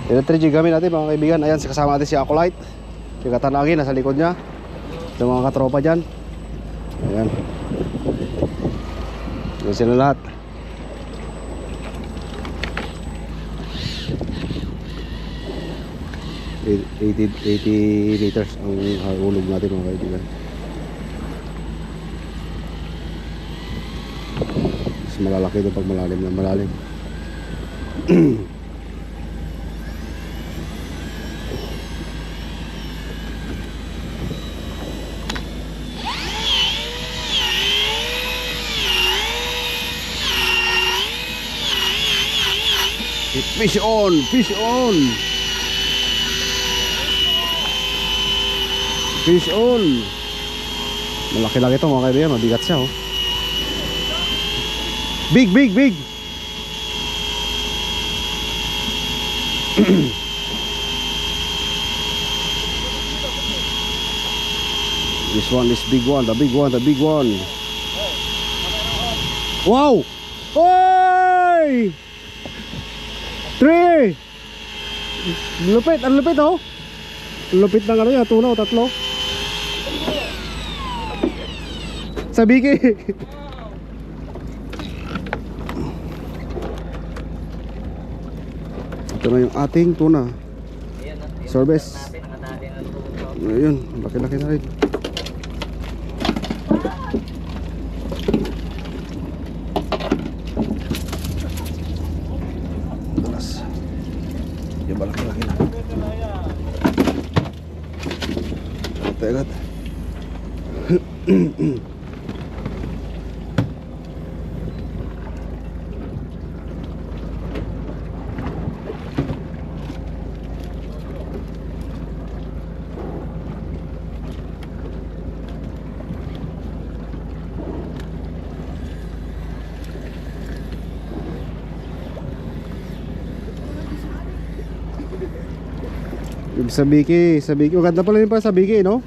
Electric jig gamit natin mga kaibigan. Ayan, kasama natin si Acolyte. Si Katanagi nasa likod niya. Sa mga katropa dyan. Ayan. Ayan sila lahat. $80 liters ang hulog natin mga kaibigan. Mas malalaki ito pag malalim na malalim. Fish on! Fish on! Fish on! Malaki-laki ito mga kaibigan, mabigat siya oh. Big, big, big! This one is big one, the big one, the big one. Wow! Oy! 3! Lupit, ang lupit oh. Lupit ng ano yan, tuna o tatlo. Sabiki. Ito na yung ating tuna. Sorbes. Ayun, laki-laki na rin. Yung malaki-laki na. Agad. Yung sabiki, sabiki. Maganda pala rin pa sabiki, no?